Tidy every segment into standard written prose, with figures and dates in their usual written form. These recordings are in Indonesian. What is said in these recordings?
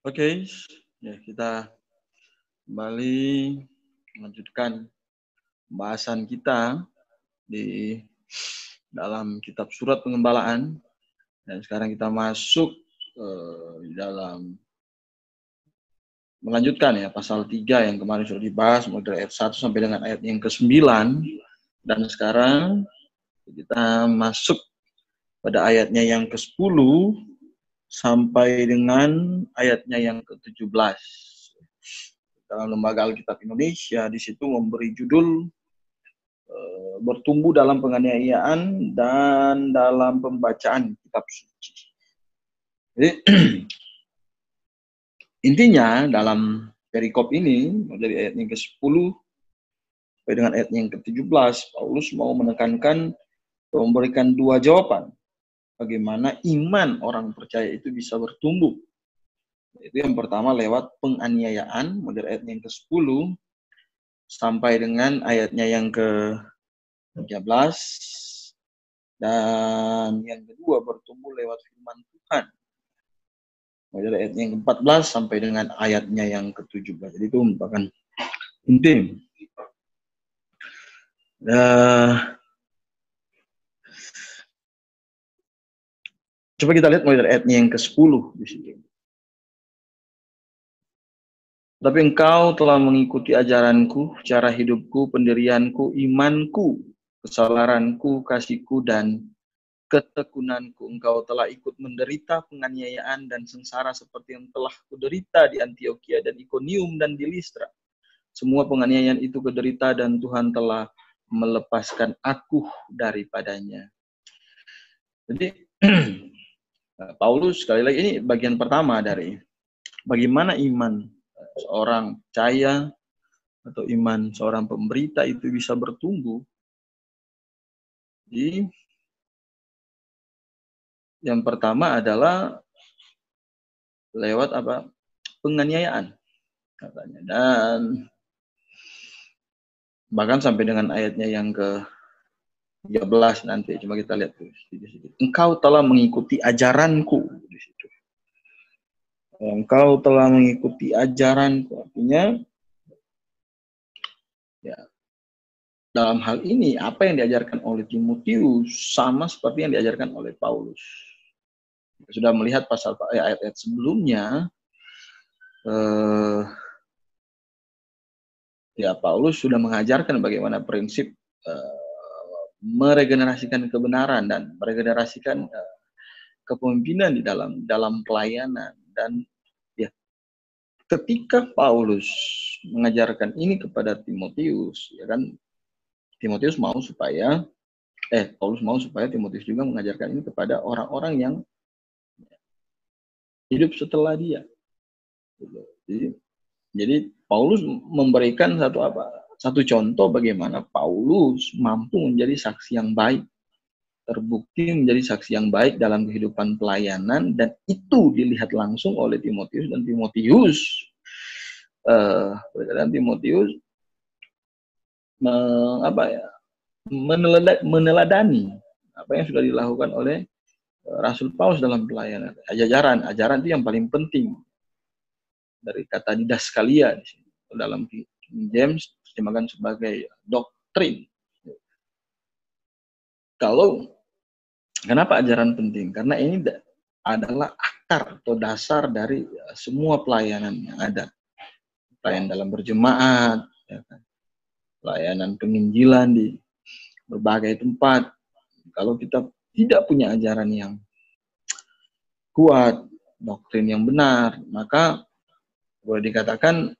Oke, ya kita kembali melanjutkan pembahasan kita di dalam kitab Surat Pengembalaan, dan sekarang kita masuk dalam melanjutkan ya pasal 3 yang kemarin sudah dibahas mulai dari ayat 1 sampai dengan ayat yang ke-9, dan sekarang kita masuk pada ayatnya yang ke-10 sampai dengan ayatnya yang ke-17. Dalam Lembaga Alkitab Indonesia di situ memberi judul bertumbuh dalam penganiayaan dan dalam pembacaan kitab suci. Jadi intinya dalam perikop ini dari ayat yang ke-10 sampai dengan ayat yang ke-17, Paulus mau menekankan, memberikan dua jawaban bagaimana iman orang percaya itu bisa bertumbuh. Itu yang pertama lewat penganiayaan, dari ayat yang ke-10 sampai dengan ayatnya yang ke-13, dan yang kedua bertumbuh lewat firman Tuhan, dari ayat yang ke-14 sampai dengan ayatnya yang ke-17. Jadi itu merupakan intim. Coba kita lihat mulai dari ayatnya yang ke-10 di sini. Tapi engkau telah mengikuti ajaranku, cara hidupku, pendirianku, imanku, kesalaranku, kasihku, dan ketekunanku. Engkau telah ikut menderita penganiayaan dan sengsara seperti yang telah kuderita di Antiokhia dan Ikonium dan di Listra. Semua penganiayaan itu kuderita dan Tuhan telah melepaskan aku daripadanya. Jadi Paulus sekali lagi ini bagian pertama dari bagaimana iman seorang percaya atau iman seorang pemberita itu bisa bertumbuh. Jadi yang pertama adalah lewat apa? Penganiayaan katanya. Dan bahkan sampai dengan ayatnya yang ke-13 nanti, coba kita lihat tuh sedikit-sedikit. Engkau telah mengikuti ajaranku di situ. Engkau telah mengikuti ajaranku, artinya ya dalam hal ini apa yang diajarkan oleh Timotius sama seperti yang diajarkan oleh Paulus. Kita sudah melihat pasal ayat-ayat sebelumnya, ya Paulus sudah mengajarkan bagaimana prinsip meregenerasikan kebenaran dan meregenerasikan kepemimpinan di dalam pelayanan. Dan ya ketika Paulus mengajarkan ini kepada Timotius, ya kan, Timotius mau supaya Paulus mau supaya Timotius juga mengajarkan ini kepada orang-orang yang hidup setelah dia. Jadi Paulus memberikan satu contoh bagaimana Paulus mampu menjadi saksi yang baik, terbukti menjadi saksi yang baik dalam kehidupan pelayanan, dan itu dilihat langsung oleh Timotius, dan Timotius meneladani apa yang sudah dilakukan oleh Rasul Paulus dalam pelayanan. Ajaran itu yang paling penting. Dari kata didaskalia di sini dalam King James terjemahkan sebagai doktrin. Kenapa ajaran penting? Karena ini adalah akar atau dasar dari semua pelayanan yang ada. Pelayanan dalam berjemaat, ya kan? Pelayanan penginjilan di berbagai tempat. Kalau kita tidak punya ajaran yang kuat, doktrin yang benar, maka boleh dikatakan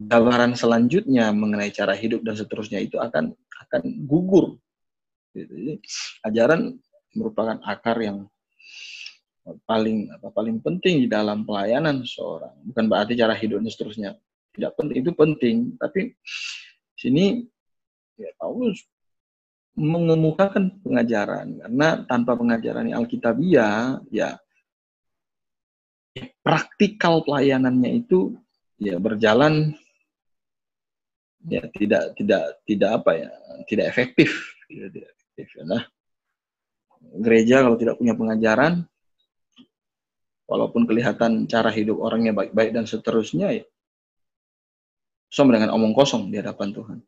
gambaran selanjutnya mengenai cara hidup dan seterusnya itu akan gugur. Jadi, ajaran merupakan akar yang paling penting di dalam pelayanan seorang. Bukan berarti cara hidup dan seterusnya tidak penting, itu penting. Tapi sini ya, Paulus mengemukakan pengajaran, karena tanpa pengajaran yang alkitabiah, ya praktikal pelayanannya itu ya berjalan ya tidak efektif. Nah, gereja kalau tidak punya pengajaran, walaupun kelihatan cara hidup orangnya baik-baik dan seterusnya, ya sama dengan omong kosong di hadapan Tuhan.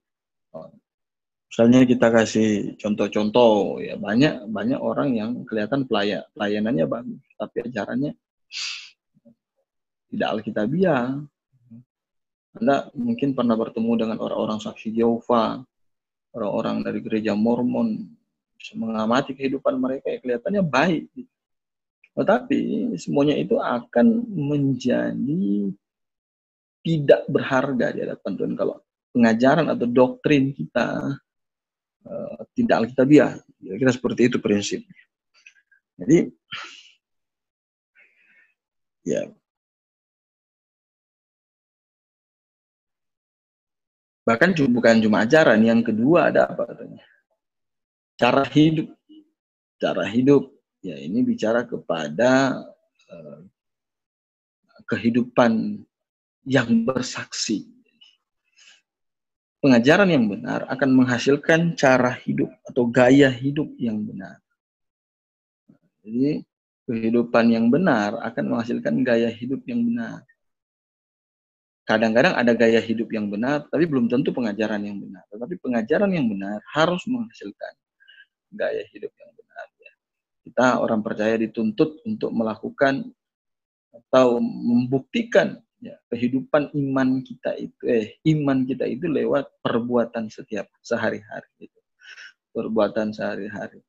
Misalnya kita kasih contoh-contoh, ya banyak orang yang kelihatan pelayanannya bagus, tapi ajarannya tidak alkitabiah. Anda mungkin pernah bertemu dengan orang-orang saksi Yehova, orang-orang dari gereja Mormon, mengamati kehidupan mereka yang kelihatannya baik. Tetapi semuanya itu akan menjadi tidak berharga di hadapan Tuhan kalau pengajaran atau doktrin kita tidak alkitabiah. Kira-kira seperti itu prinsipnya. Jadi ya bahkan bukan cuma ajaran, yang kedua ada apa katanya? Cara hidup. Ya ini bicara kepada kehidupan yang bersaksi. Pengajaran yang benar akan menghasilkan cara hidup atau gaya hidup yang benar. Jadi kehidupan yang benar akan menghasilkan gaya hidup yang benar. Kadang-kadang ada gaya hidup yang benar, tapi belum tentu pengajaran yang benar. Tetapi pengajaran yang benar harus menghasilkan gaya hidup yang benar. Kita orang percaya dituntut untuk melakukan atau membuktikan ya, kehidupan iman kita itu lewat perbuatan setiap sehari-hari. Gitu. Perbuatan sehari-hari.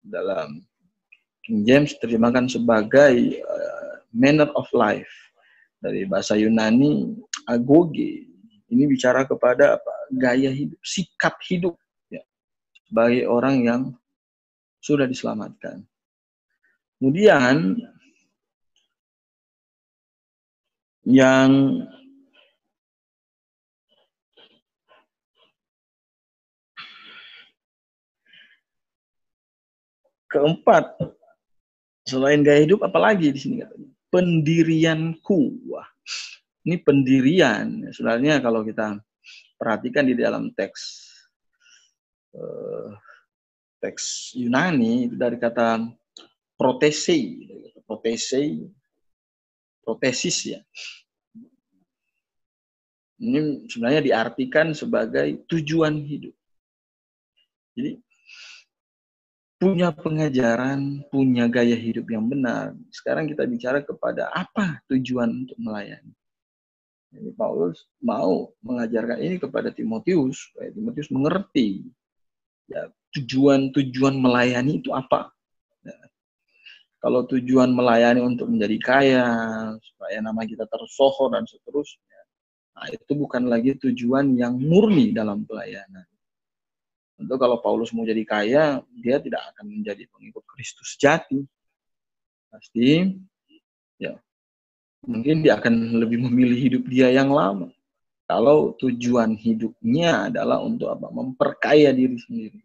Dalam King James terjemahkan sebagai manner of life. Dari bahasa Yunani agoge. Ini bicara kepada apa? Gaya hidup, sikap hidup ya, sebagai orang yang sudah diselamatkan. Kemudian yang keempat, selain gaya hidup, apalagi di sini katanya? Pendirianku. Wah, ini pendirian. Sebenarnya kalau kita perhatikan di dalam teks Yunani itu dari kata protesis ya. Ini sebenarnya diartikan sebagai tujuan hidup. Jadi punya pengajaran, punya gaya hidup yang benar. Sekarang kita bicara kepada apa tujuan untuk melayani. Jadi Paulus mau mengajarkan ini kepada Timotius, supaya Timotius mengerti ya, tujuan melayani itu apa. Ya. Kalau tujuan melayani untuk menjadi kaya, supaya nama kita tersohor dan seterusnya, nah itu bukan lagi tujuan yang murni dalam pelayanan. Tentu kalau Paulus mau jadi kaya, dia tidak akan menjadi pengikut Kristus sejati. Pasti, ya mungkin dia akan lebih memilih hidup dia yang lama. Kalau tujuan hidupnya adalah untuk apa? Memperkaya diri sendiri.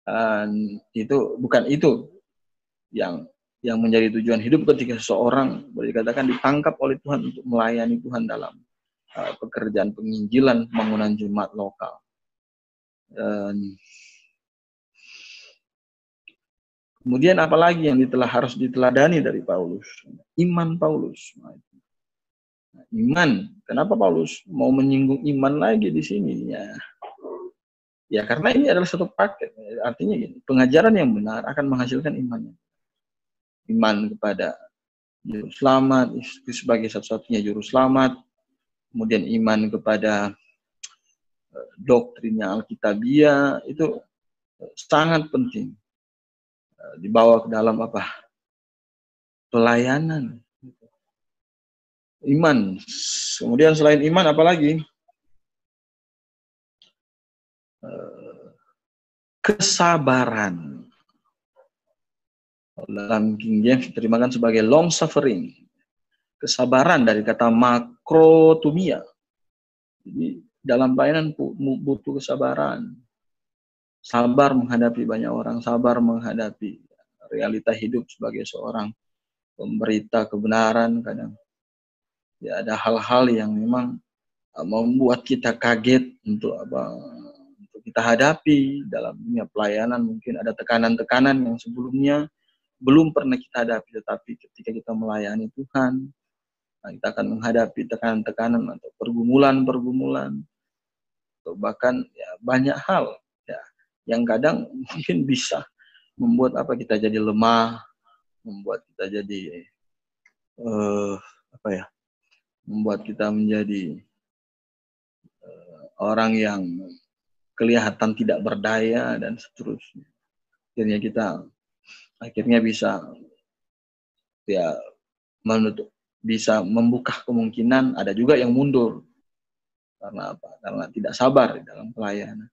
Dan itu bukan itu yang menjadi tujuan hidup ketika seseorang boleh dikatakan ditangkap oleh Tuhan untuk melayani Tuhan dalam pekerjaan penginjilan, pembangunan jemaat lokal. Dan kemudian apalagi yang harus diteladani dari Paulus? Iman Paulus. Nah, iman. Kenapa Paulus mau menyinggung iman lagi di sini? Ya karena ini adalah satu paket. Artinya gini, pengajaran yang benar akan menghasilkan imannya. Iman kepada juru selamat, sebagai satu-satunya juru selamat. Kemudian iman kepada doktrinnya Alkitabiah, itu sangat penting. Dibawa ke dalam apa? Pelayanan. Iman. Kemudian selain iman apalagi? Kesabaran. Dalam King James diterjemahkan sebagai long suffering. Kesabaran dari kata makrotumia. Jadi dalam pelayanan butuh kesabaran. Sabar menghadapi banyak orang, sabar menghadapi realita hidup sebagai seorang pemberita kebenaran. Kadang ya ada hal-hal yang memang membuat kita kaget untuk kita hadapi dalam dunia pelayanan. Mungkin ada tekanan-tekanan yang sebelumnya belum pernah kita hadapi, tetapi ketika kita melayani Tuhan, kita akan menghadapi tekanan-tekanan atau pergumulan-pergumulan, atau bahkan ya, banyak hal ya, yang kadang mungkin bisa membuat kita jadi lemah, membuat kita jadi membuat kita menjadi orang yang kelihatan tidak berdaya dan seterusnya. Akhirnya bisa ya bisa membuka kemungkinan ada juga yang mundur. Karena apa? Karena tidak sabar dalam pelayanan.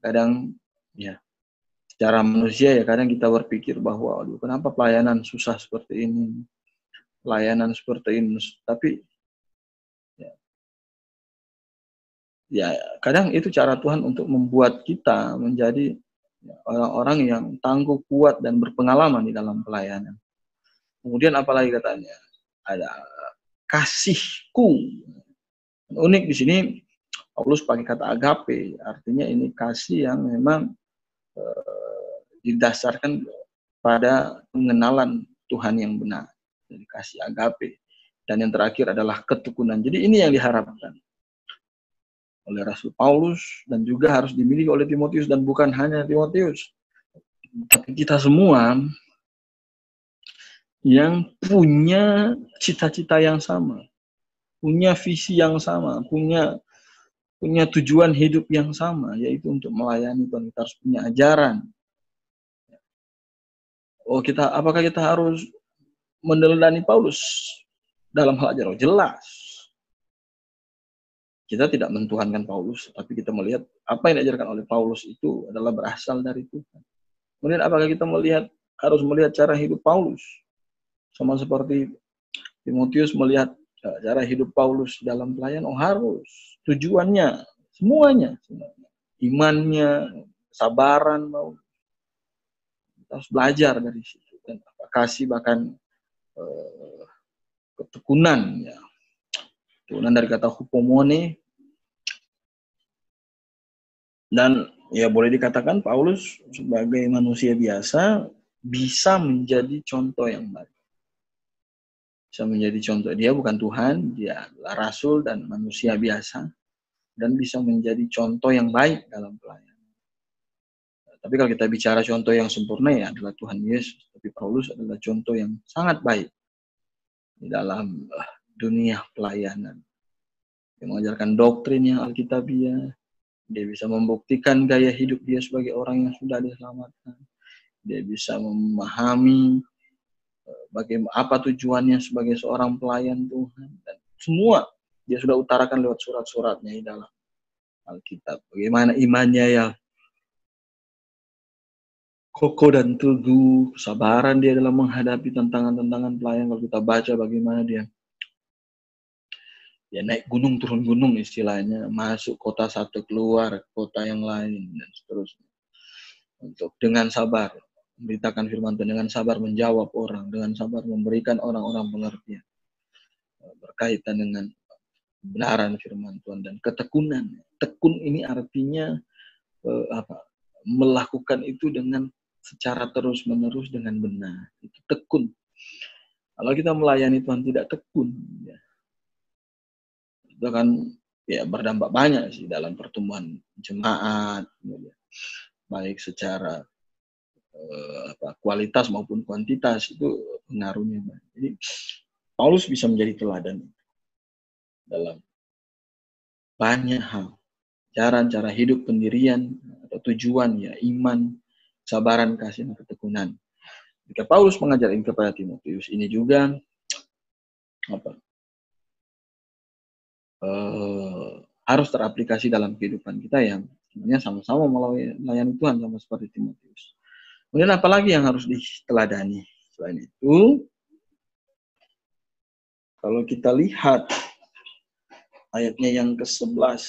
Kadang ya secara manusia ya kadang kita berpikir bahwa aduh, kenapa pelayanan susah seperti ini? Pelayanan seperti ini. Tapi ya kadang itu cara Tuhan untuk membuat kita menjadi orang-orang yang tangguh, kuat, dan berpengalaman di dalam pelayanan. Kemudian apalagi katanya? Ada kasihku. Unik di sini Paulus pakai kata agape, artinya ini kasih yang memang didasarkan pada pengenalan Tuhan yang benar. Jadi kasih agape. Dan yang terakhir adalah ketekunan. Jadi ini yang diharapkan oleh Rasul Paulus dan juga harus dimiliki oleh Timotius, dan bukan hanya Timotius, tapi kita semua yang punya cita-cita yang sama, punya visi yang sama, punya tujuan hidup yang sama, yaitu untuk melayani Tuhan. Kita harus punya ajaran. Apakah kita harus meneladani Paulus dalam hal ajaran? Jelas. Kita tidak mentuhankan Paulus, tapi kita melihat apa yang diajarkan oleh Paulus itu adalah berasal dari Tuhan. Kemudian apakah kita harus melihat cara hidup Paulus? Sama seperti Timotius melihat cara hidup Paulus dalam pelayanan. Harus. Tujuannya, semuanya. Imannya, kesabaran, kita harus belajar dari situ. Dan kasih bahkan ketekunan, ya. Ketekunan dari kata hupomone. Dan ya boleh dikatakan Paulus sebagai manusia biasa bisa menjadi contoh yang baik. Bisa menjadi contoh. Dia bukan Tuhan, dia adalah rasul dan manusia biasa. Dan bisa menjadi contoh yang baik dalam pelayanan. Tapi kalau kita bicara contoh yang sempurna ya adalah Tuhan Yesus. Tapi Paulus adalah contoh yang sangat baik di dalam dunia pelayanan. Dia mengajarkan doktrin yang alkitabiah. Dia bisa membuktikan gaya hidup dia sebagai orang yang sudah diselamatkan. Dia bisa memahami bagaimana apa tujuannya sebagai seorang pelayan Tuhan. Dan semua dia sudah utarakan lewat surat-suratnya di dalam Alkitab. Bagaimana imannya yang kokoh dan teguh, kesabaran dia dalam menghadapi tantangan-tantangan pelayan. Kalau kita baca bagaimana dia naik gunung turun gunung istilahnya, masuk kota satu keluar kota yang lain dan seterusnya. Untuk dengan sabar memberitakan firman Tuhan, dengan sabar menjawab orang, dengan sabar memberikan orang-orang pengertian berkaitan dengan kebenaran firman Tuhan dan ketekunan. Tekun ini artinya melakukan itu dengan secara terus-menerus dengan benar. Itu tekun. Kalau kita melayani Tuhan tidak tekun, ya, itu akan ya berdampak banyak sih dalam pertumbuhan jemaat, baik secara kualitas maupun kuantitas itu pengaruhnya. Jadi Paulus bisa menjadi teladan dalam banyak hal, cara hidup, pendirian atau tujuan ya iman, sabaran, kasih, dan ketekunan. Jika Paulus mengajar ini kepada Timotius, ini juga harus teraplikasi dalam kehidupan kita yang sebenarnya sama-sama melayani Tuhan sama seperti Timotius. Kemudian apalagi yang harus diteladani selain itu? Kalau kita lihat ayatnya yang ke-11,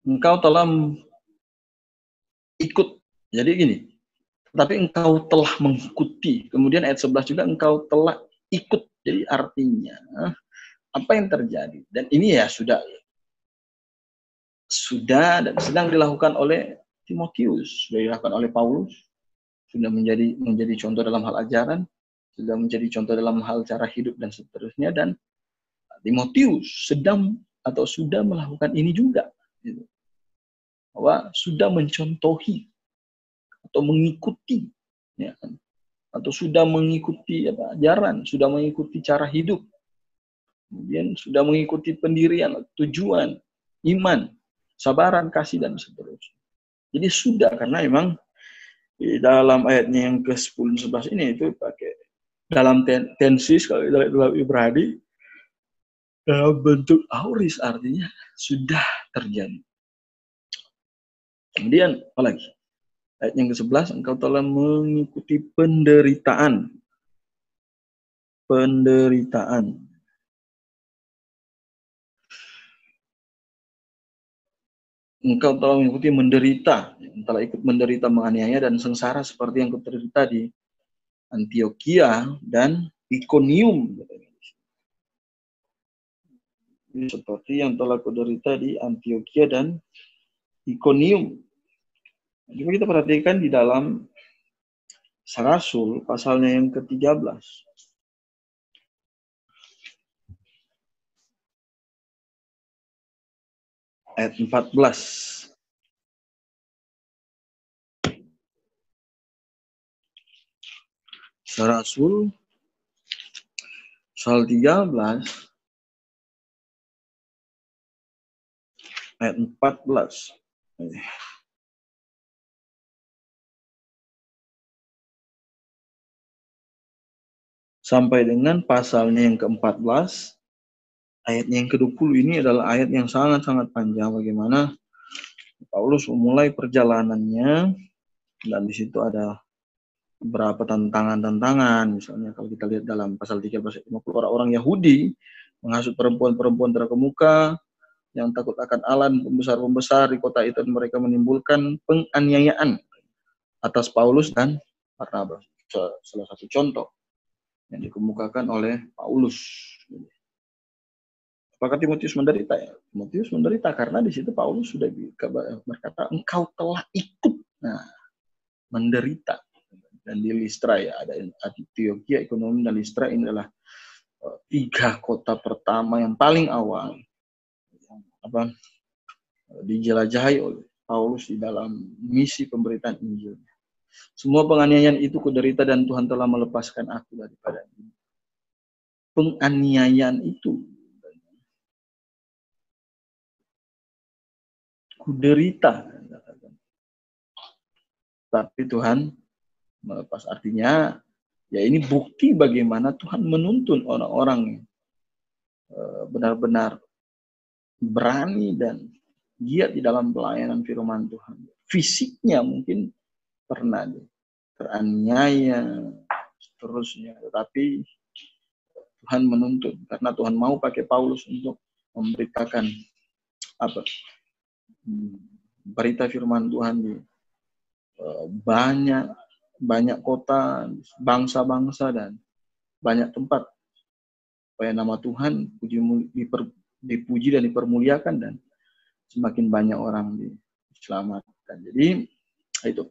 engkau telah ikut. Jadi gini, tapi engkau telah mengikuti. Kemudian ayat 11 juga engkau telah ikut. Jadi artinya apa yang terjadi? Dan ini ya sudah dan sedang dilakukan oleh Timotius, sudah dilakukan oleh Paulus, sudah menjadi contoh dalam hal ajaran, sudah menjadi contoh dalam hal cara hidup dan seterusnya. Dan Timotius sedang atau sudah melakukan ini juga, gitu. Bahwa sudah mencontohi atau mengikuti, ya, atau sudah mengikuti ajaran, sudah mengikuti cara hidup, kemudian sudah mengikuti pendirian, tujuan, iman, sabaran, kasih, dan seterusnya. Jadi sudah, karena memang di dalam ayatnya yang ke-10 11 ini itu pakai dalam tensis, kalau dalam Ibrani dalam bentuk auris, artinya sudah terjadi. Kemudian apalagi? Ayat yang ke-11, engkau telah mengikuti penderitaan. Penderitaan. Engkau telah mengikuti menderita, telah ikut menderita, menganiaya dan sengsara seperti yang kau derita di Antioquia dan Iconium. Seperti yang telah kau derita di Antioquia dan Iconium. Coba kita perhatikan di dalam Rasul pasalnya yang ke-13. Ayat 14. Rasul pasal 13 ayat 14. Sampai dengan pasalnya yang ke-14, ayatnya yang ke-20 ini adalah ayat yang sangat-sangat panjang, bagaimana Paulus memulai perjalanannya, dan di situ ada beberapa tantangan-tantangan. Misalnya kalau kita lihat dalam pasal 13 ayat 50, orang-orang Yahudi menghasut perempuan-perempuan terkemuka yang takut akan Allah, pembesar-pembesar di kota itu, dan mereka menimbulkan penganiayaan atas Paulus dan Barnabas. Salah satu contoh yang dikemukakan oleh Paulus. Apakah Timotius menderita? Ya, Timotius menderita karena di situ Paulus sudah berkata, engkau telah ikut, menderita. Dan di Listra, ya, ada Antioquia, Iconium, dan Listra. Ini adalah 3 kota pertama yang paling awal dijelajahi oleh Paulus di dalam misi pemberitaan Injil. Semua penganiayaan itu kuderita dan Tuhan telah melepaskan aku daripada ini. Penganiayaan itu kuderita, tapi Tuhan melepas. Artinya, ya ini bukti bagaimana Tuhan menuntun orang-orang benar-benar berani dan giat di dalam pelayanan firman Tuhan. Fisiknya mungkin pernah teraniaya, seterusnya, tetapi Tuhan menuntun karena Tuhan mau pakai Paulus untuk memberitakan berita firman Tuhan di banyak kota, bangsa-bangsa, dan banyak tempat, supaya nama Tuhan dipuji dan dipermuliakan, dan semakin banyak orang diselamatkan. Jadi itu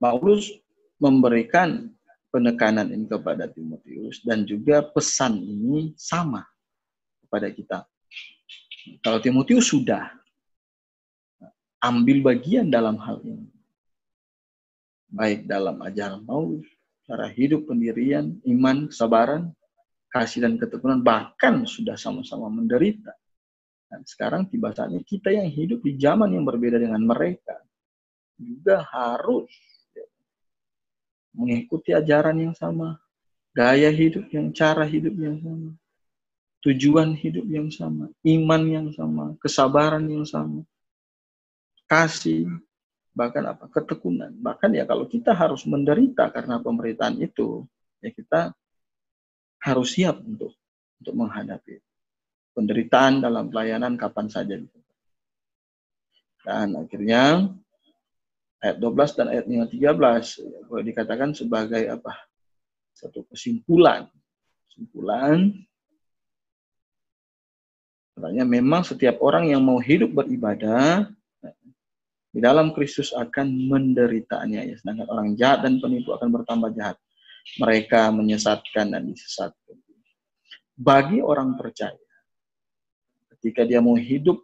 Paulus memberikan penekanan ini kepada Timotius, dan juga pesan ini sama kepada kita. Kalau Timotius sudah ambil bagian dalam hal ini, baik dalam ajaran Paulus, cara hidup, pendirian, iman, kesabaran, kasih, dan ketekunan, bahkan sudah sama-sama menderita. Dan sekarang tiba saatnya kita yang hidup di zaman yang berbeda dengan mereka juga harus mengikuti ajaran yang sama, gaya hidup yang, cara hidup yang sama, tujuan hidup yang sama, iman yang sama, kesabaran yang sama, kasih, bahkan ketekunan. Bahkan ya kalau kita harus menderita karena pemberitaan itu, ya kita harus siap untuk menghadapi penderitaan dalam pelayanan kapan saja. Dan akhirnya ayat 12 dan ayat 13 boleh dikatakan sebagai satu kesimpulan. Katanya memang setiap orang yang mau hidup beribadah Di dalam Kristus akan menderita aniaya, sedangkan orang jahat dan penipu akan bertambah jahat. Mereka menyesatkan dan disesatkan. Bagi orang percaya, ketika dia mau hidup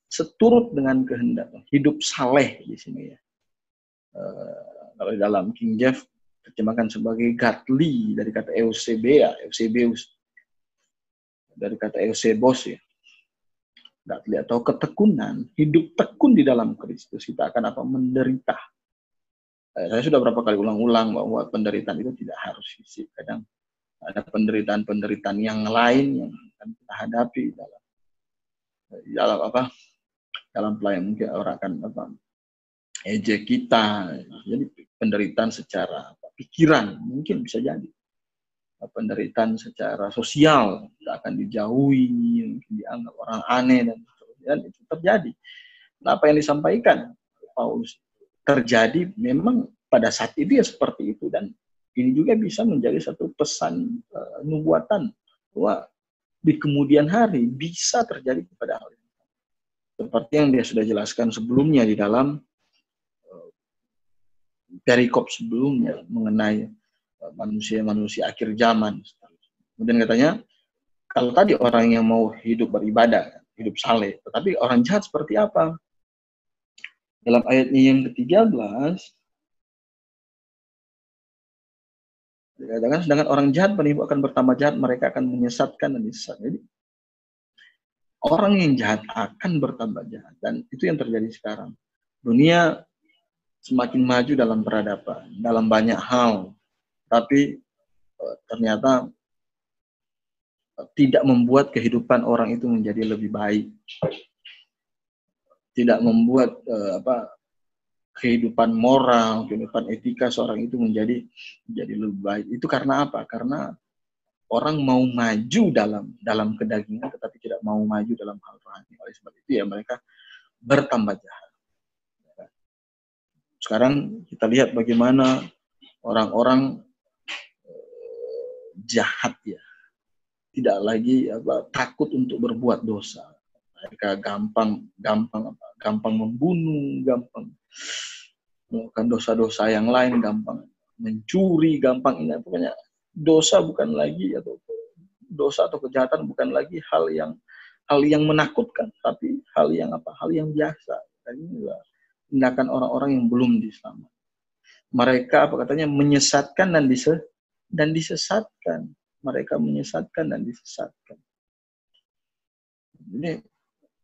seturut dengan kehendak, hidup saleh di sini ya. Kalau di dalam King James terjemahkan sebagai godly dari kata eusebia, eusebeus, dari kata eusebos ya. Godly atau ketekunan, hidup tekun di dalam Kristus, kita akan apa? Menderita. Saya sudah berapa kali ulang-ulang bahwa penderitaan itu tidak harus fisik. Kadang ada penderitaan-penderitaan yang lain yang akan kita hadapi dalam apa? Dalam pelayanan mungkin orang akan apa? Ejek kita. Jadi penderitaan secara pikiran mungkin bisa jadi. Penderitaan secara sosial, kita akan dijauhi, mungkin dianggap orang aneh dan itu terjadi. Nah, apa yang disampaikan Paulus terjadi memang pada saat itu ya seperti itu, dan ini juga bisa menjadi satu pesan nubuatan bahwa di kemudian hari bisa terjadi kepada hal ini. Seperti yang dia sudah jelaskan sebelumnya di dalam perikop sebelumnya mengenai manusia-manusia akhir zaman. Kemudian katanya, kalau tadi orang yang mau hidup beribadah, hidup saleh, tetapi orang jahat seperti apa? Dalam ayatnya yang ke-13, dikatakan, sedangkan orang jahat penipu akan bertambah jahat, mereka akan menyesatkan dan disesatkan. Jadi, orang yang jahat akan bertambah jahat, dan itu yang terjadi sekarang. Dunia semakin maju dalam peradaban, dalam banyak hal, tapi ternyata tidak membuat kehidupan orang itu menjadi lebih baik, tidak membuat kehidupan moral, kehidupan etika seorang itu menjadi lebih baik. Itu karena apa? Karena orang mau maju dalam kedagingan, tetapi tidak mau maju dalam hal rohani. Oleh sebab itu ya mereka bertambah jahat. Sekarang kita lihat bagaimana orang-orang jahat ya, tidak lagi takut untuk berbuat dosa. Mereka gampang membunuh, gampang melakukan dosa-dosa yang lain, gampang mencuri, gampang ini, pokoknya dosa bukan lagi atau dosa atau kejahatan bukan lagi hal yang menakutkan, tapi hal yang biasa. Dan inilah tindakan orang-orang yang belum diselamatkan. Mereka katanya menyesatkan dan disesatkan. Mereka menyesatkan dan disesatkan. Ini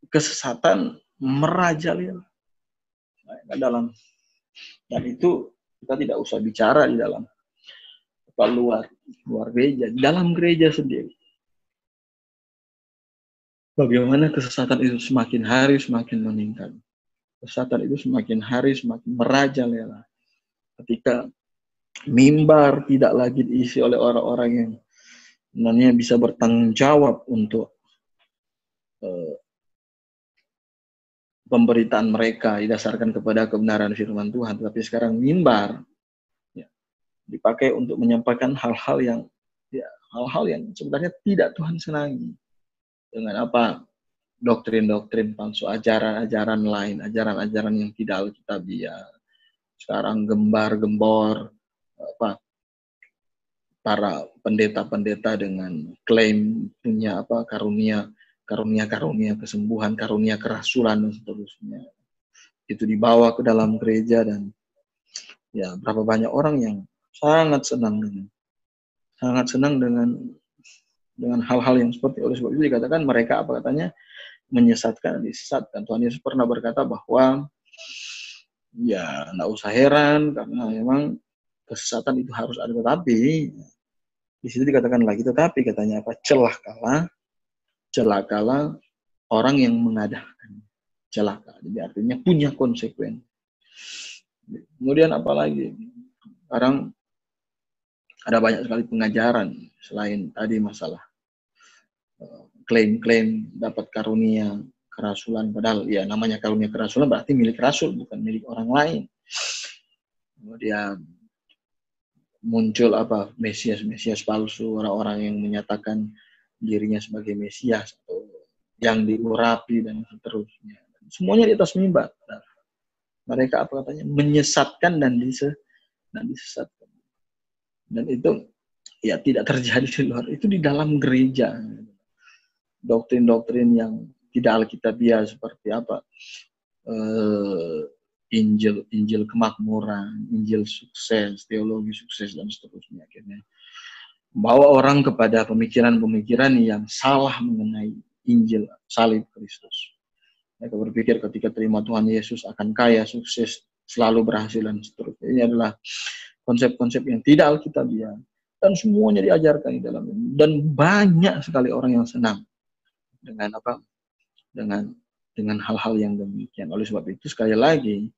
kesesatan merajalela dan itu kita tidak usah bicara di dalam luar gereja, dalam gereja sendiri. Bagaimana kesesatan itu semakin hari semakin meningkat. Kesesatan itu semakin hari semakin merajalela. Ketika mimbar tidak lagi diisi oleh orang-orang yang sebenarnya bisa bertanggung jawab untuk pemberitaan mereka didasarkan kepada kebenaran firman Tuhan, tapi sekarang mimbar ya, dipakai untuk menyampaikan hal-hal yang sebenarnya tidak Tuhan senangi. Dengan apa? Doktrin-doktrin palsu, ajaran-ajaran lain, ajaran-ajaran yang tidak alkitabiah. Sekarang gembar-gembor para pendeta-pendeta dengan klaim punya karunia kesembuhan, karunia kerasulan dan seterusnya. Itu dibawa ke dalam gereja, dan ya berapa banyak orang yang sangat senang dengan hal-hal yang seperti. Oleh sebab itu dikatakan mereka menyesatkan dan disesatkan. Tuhan Yesus pernah berkata bahwa ya enggak usah heran karena memang kesesatan itu harus ada, tetapi di situ dikatakan lagi, tetapi katanya celakalah orang yang mengadakan. Celaka, jadi artinya punya konsekuensi. Kemudian apalagi sekarang ada banyak sekali pengajaran selain tadi masalah klaim dapat karunia kerasulan, padahal ya namanya karunia kerasulan berarti milik rasul, bukan milik orang lain. Kemudian muncul mesias palsu, orang-orang yang menyatakan dirinya sebagai mesias atau yang diurapi dan seterusnya. Semuanya di atas mimbar. Nah, Mereka apa katanya? Menyesatkan dan disesatkan. Dan itu ya tidak terjadi di luar, itu di dalam gereja. Doktrin-doktrin yang tidak alkitabiah seperti apa? Injil kemakmuran, Injil sukses, teologi sukses dan seterusnya, akhirnya bawa orang kepada pemikiran-pemikiran yang salah mengenai Injil salib Kristus. Mereka berpikir ketika terima Tuhan Yesus akan kaya, sukses, selalu berhasil dan seterusnya. Ini adalah konsep-konsep yang tidak alkitabiah dan semuanya diajarkan di dalam ini. Dan banyak sekali orang yang senang dengan apa? Dengan hal-hal yang demikian. Oleh sebab itu sekali lagi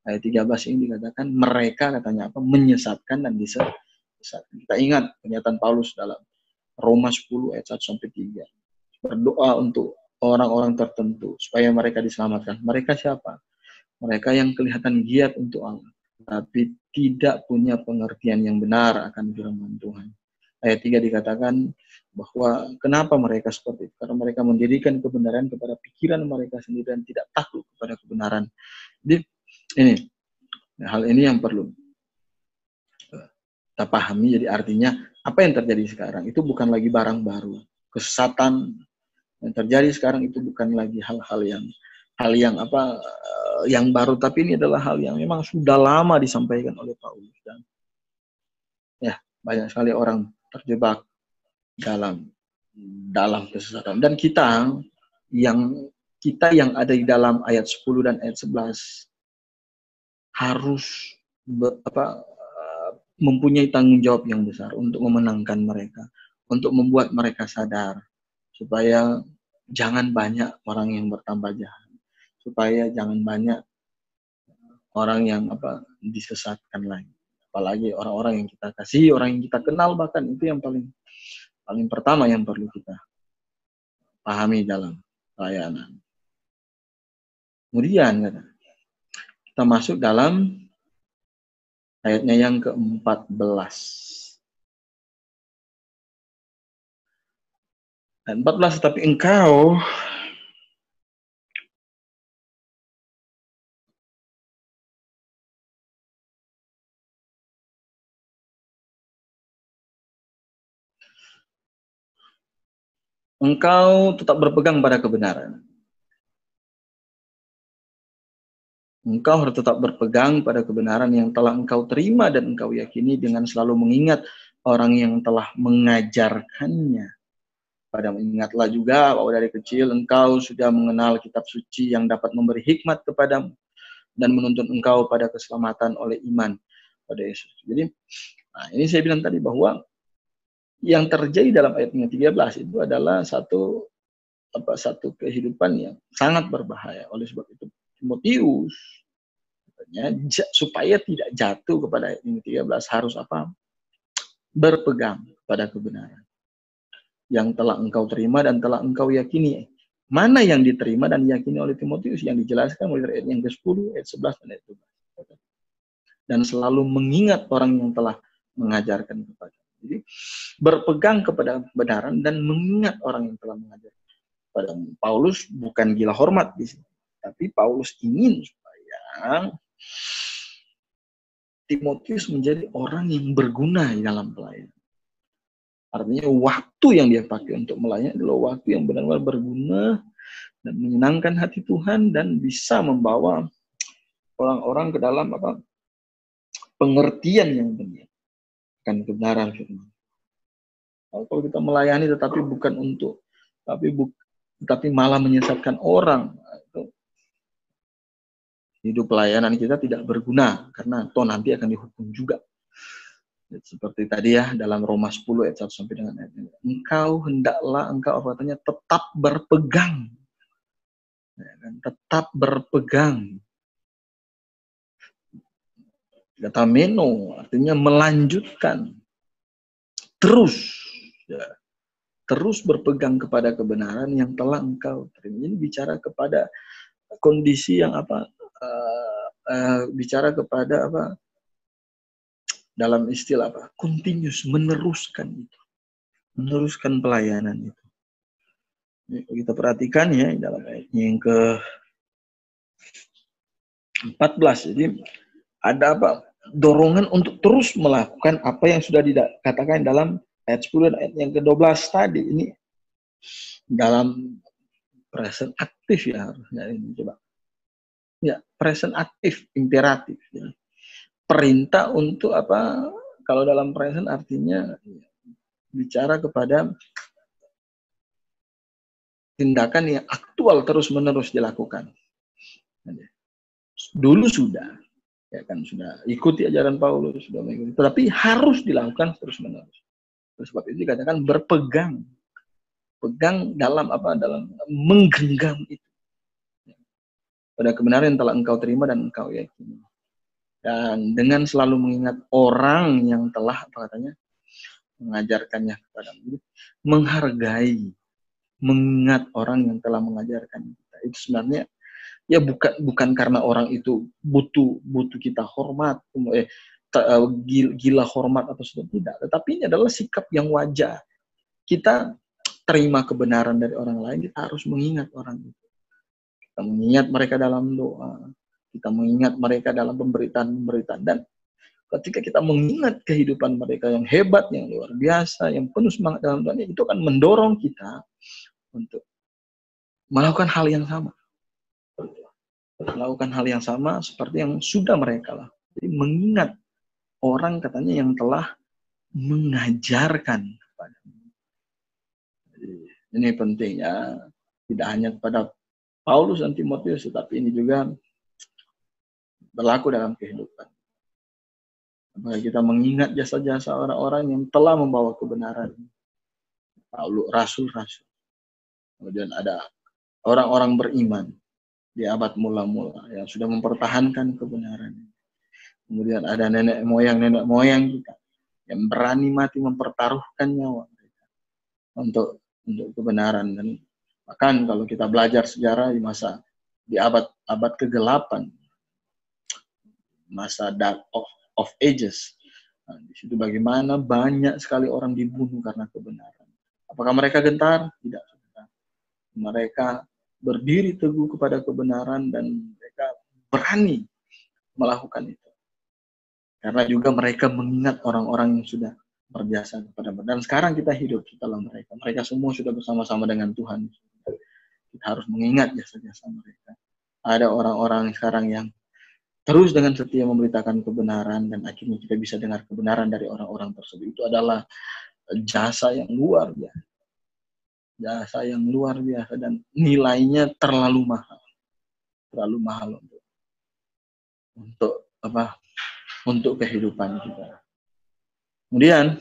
ayat 13 ini dikatakan mereka katanya apa? Menyesatkan dan disesatkan. Kita ingat pernyataan Paulus dalam Roma 10 ayat 1 sampai 3. Berdoa untuk orang-orang tertentu supaya mereka diselamatkan. Mereka siapa? Mereka yang kelihatan giat untuk Allah, tapi tidak punya pengertian yang benar akan firman Tuhan. Ayat 3 dikatakan bahwa kenapa mereka seperti itu? Karena mereka mendirikan kebenaran kepada pikiran mereka sendiri dan tidak takut kepada kebenaran. Jadi ini hal ini yang perlu kita pahami. Jadi artinya apa yang terjadi sekarang itu bukan lagi barang baru. Kesesatan yang terjadi sekarang itu bukan lagi hal yang apa yang baru, tapi ini adalah hal yang memang sudah lama disampaikan oleh Paulus. Dan ya banyak sekali orang terjebak dalam kesesatan. Dan kita yang ada di dalam ayat 10 dan ayat 11 harus mempunyai tanggung jawab yang besar untuk memenangkan mereka, untuk membuat mereka sadar, supaya jangan banyak orang yang bertambah jahat, supaya jangan banyak orang yang disesatkan lagi. Apalagi orang-orang yang kita kasih, orang yang kita kenal, bahkan itu yang paling pertama yang perlu kita pahami dalam pelayanan. Kemudian kita masuk dalam ayatnya yang ke-14. Dan 14, tetapi engkau tetap berpegang pada kebenaran. Engkau harus tetap berpegang pada kebenaran yang telah engkau terima dan engkau yakini dengan selalu mengingat orang yang telah mengajarkannya. Padamu ingatlah juga bahwa dari kecil engkau sudah mengenal kitab suci yang dapat memberi hikmat kepadamu dan menuntun engkau pada keselamatan oleh iman pada Yesus. Jadi, ini saya bilang tadi bahwa yang terjadi dalam ayat 13 itu adalah satu kehidupan yang sangat berbahaya. Oleh sebab itu Timotius supaya tidak jatuh kepada ayat 13 harus berpegang pada kebenaran yang telah engkau terima dan telah engkau yakini. Mana yang diterima dan diyakini oleh Timotius yang dijelaskan mulai ayat yang ke-10, ayat 11 dan ayat 12. Dan selalu mengingat orang yang telah mengajarkan kepada. Jadi berpegang kepada kebenaran dan mengingat orang yang telah mengajarkan kepada. Paulus bukan gila hormat di sini, tapi Paulus ingin supaya Timotius menjadi orang yang berguna di dalam pelayanan. Artinya waktu yang dia pakai untuk melayani adalah waktu yang benar-benar berguna dan menyenangkan hati Tuhan dan bisa membawa orang-orang ke dalam pengertian yang benar akan kebenaran firman. Kalau kita melayani tetapi bukan untuk tapi malah menyesatkan orang, hidup pelayanan kita tidak berguna karena toh nanti akan dihukum juga. Seperti tadi ya dalam Roma 10 ayat 1 sampai dengan ayat 5. Engkau katanya tetap berpegang. Tetap berpegang. Kata meno artinya melanjutkan. Terus berpegang kepada kebenaran yang telah engkau terima. Ini bicara kepada kondisi yang bicara kepada dalam istilah continuous, meneruskan pelayanan itu. Ini kita perhatikan ya dalam ayatnya yang 14. Jadi ada apa? Dorongan untuk terus melakukan apa yang sudah dikatakan dalam ayat 10 dan ayat yang ke-12 tadi. Ini dalam present aktif ya harusnya ini coba. Ya, present aktif, imperatif. Ya. Perintah untuk apa? Kalau dalam present artinya bicara kepada tindakan yang aktual terus-menerus dilakukan. Dulu sudah, ya kan sudah ikuti ajaran Paulus, sudah mengikuti, tetapi harus dilakukan terus-menerus. Sebab itu dikatakan berpegang, pegang dalam apa? Dalam menggenggam itu pada kebenaran yang telah engkau terima dan engkau yakini. Dan dengan selalu mengingat orang yang telah apa katanya mengajarkannya kepadamu, menghargai, mengingat orang yang telah mengajarkan kita. Itu sebenarnya ya bukan karena orang itu butuh kita hormat, gila hormat atau sudah tidak, tetapi ini adalah sikap yang wajar. Kita terima kebenaran dari orang lain, kita harus mengingat orang itu. Kita mengingat mereka dalam doa, kita mengingat mereka dalam pemberitaan-pemberitaan, dan ketika kita mengingat kehidupan mereka yang hebat, yang luar biasa, yang penuh semangat dalam Tuhan, itu akan mendorong kita untuk melakukan hal yang sama. Melakukan hal yang sama seperti yang sudah mereka lakukan. Jadi mengingat orang katanya yang telah mengajarkan kepada. Ini penting ya, tidak hanya kepada Paulus dan Timotius, tetapi ini juga berlaku dalam kehidupan. Apakah kita mengingat jasa-jasa orang-orang yang telah membawa kebenaran, Paulus, rasul-rasul. Kemudian ada orang-orang beriman di abad mula-mula yang sudah mempertahankan kebenaran. Kemudian ada nenek moyang kita yang berani mati mempertaruhkan nyawa mereka untuk kebenaran. Dan bahkan kalau kita belajar sejarah di abad kegelapan, masa dark of ages, nah, di situ bagaimana banyak sekali orang dibunuh karena kebenaran. Apakah mereka gentar? Tidak. Mereka berdiri teguh kepada kebenaran dan mereka berani melakukan itu. Karena juga mereka mengingat orang-orang yang sudah berjasa kepada mereka. Dan sekarang kita hidup setelah mereka. Mereka semua sudah bersama-sama dengan Tuhan. Kita harus mengingat jasa-jasa mereka. Ada orang-orang sekarang yang terus dengan setia memberitakan kebenaran dan akhirnya kita bisa dengar kebenaran dari orang-orang tersebut. Itu adalah jasa yang luar biasa. Jasa yang luar biasa dan nilainya terlalu mahal. Terlalu mahal untuk apa? Untuk kehidupan kita. Kemudian